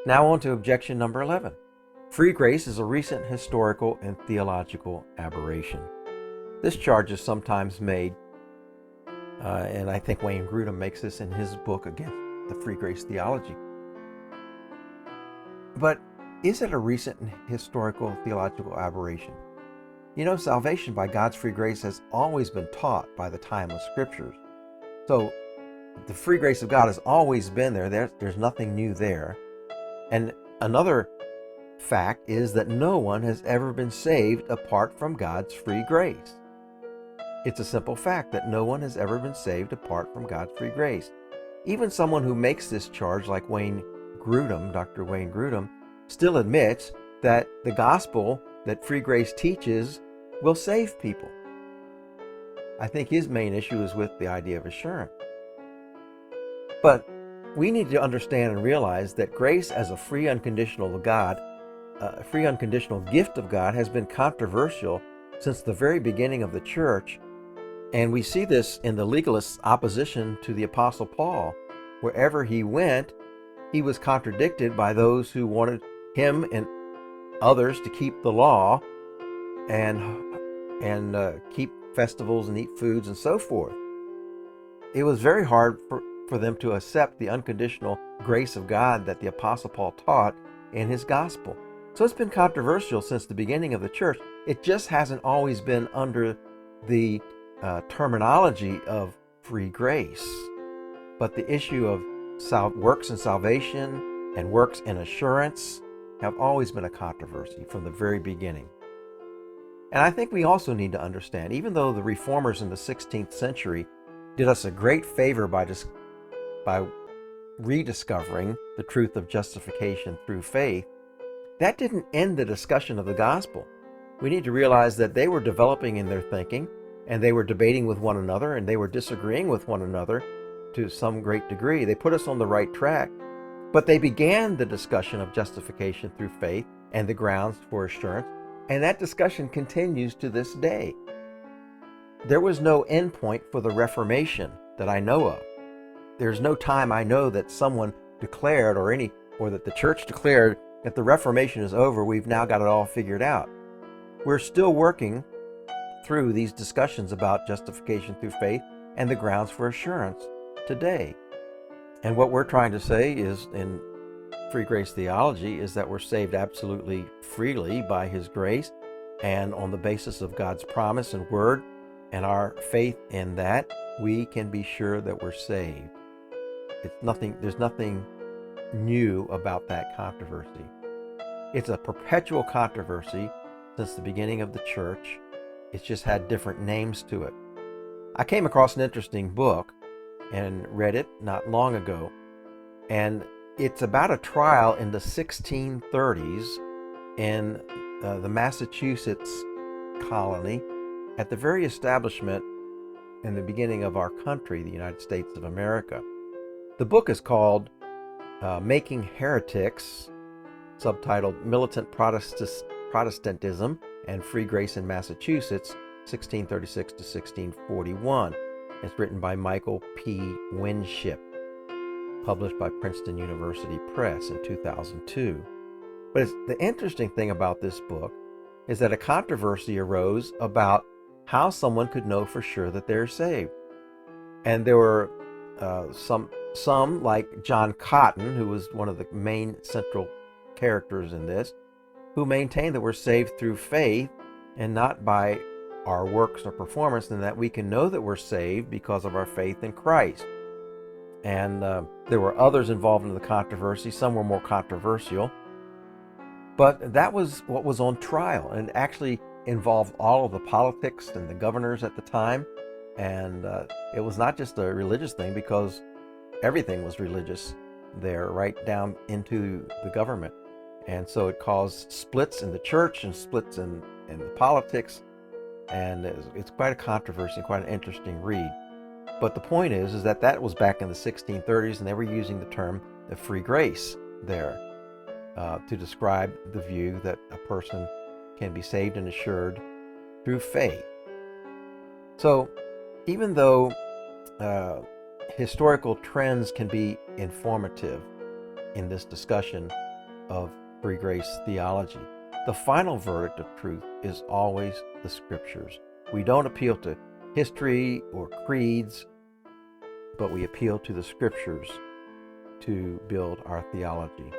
Now on to objection number 11. Free grace is a recent historical and theological aberration. This charge is sometimes made, and I think Wayne Grudem makes this in his book Against the Free Grace Theology. But is it a recent historical theological aberration? You know, salvation by God's free grace has always been taught by the timeless scriptures. So the free grace of God has always been there. There's nothing new there. And another fact is that no one has ever been saved apart from God's free grace. It's a simple fact that no one has ever been saved apart from God's free grace. Even someone who makes this charge, like Dr. Wayne Grudem, still admits that the gospel that free grace teaches will save people. I think his main issue is with the idea of assurance. But we need to understand and realize that grace as a free unconditional gift of God has been controversial since the very beginning of the church. And we see this in the legalists' opposition to the Apostle Paul. Wherever he went, he was contradicted by those who wanted him and others to keep the law and keep festivals and eat foods and so forth. It was very hard for them to accept the unconditional grace of God that the Apostle Paul taught in his gospel. So it's been controversial since the beginning of the church. It just hasn't always been under the terminology of free grace. But the issue of works and salvation and works and assurance have always been a controversy from the very beginning. And I think we also need to understand, even though the reformers in the 16th century did us a great favor by rediscovering the truth of justification through faith, that didn't end the discussion of the gospel. We need to realize that they were developing in their thinking, and they were debating with one another, and they were disagreeing with one another to some great degree. They put us on the right track, but they began the discussion of justification through faith and the grounds for assurance, and that discussion continues to this day. There was no end point for the Reformation that I know of. There's no time I know that someone declared or that the church declared that the Reformation is over, we've now got it all figured out. We're still working through these discussions about justification through faith and the grounds for assurance today. And what we're trying to say is, in free grace theology, is that we're saved absolutely freely by his grace and on the basis of God's promise and word and our faith in that, we can be sure that we're saved. There's nothing new about that controversy. It's a perpetual controversy since the beginning of the church. It's just had different names to it. I came across an interesting book and read it not long ago, and it's about a trial in the 1630s in the Massachusetts colony at the very establishment in the beginning of our country, the United States of America. The book is called Making Heretics, subtitled Militant Protestantism and Free Grace in Massachusetts, 1636 to 1641. It's written by Michael P. Winship, published by Princeton University Press in 2002. But the interesting thing about this book is that a controversy arose about how someone could know for sure that they're saved. And there were some like John Cotton, who was one of the main central characters in this, who maintained that we're saved through faith and not by our works or performance, and that we can know that we're saved because of our faith in Christ. And there were others involved in the controversy. Some were more controversial, but that was what was on trial, and actually involved all of the politics and the governors at the time. And it was not just a religious thing, because everything was religious there, right down into the government. And so it caused splits in the church and splits in the politics. And it's quite a controversy, quite an interesting read. But the point is that was back in the 1630s, and they were using the term the free grace there to describe the view that a person can be saved and assured through faith. So even though historical trends can be informative in this discussion, of free grace theology. The final verdict of truth is always the Scriptures. We don't appeal to history or creeds, but we appeal to the Scriptures to build our theology.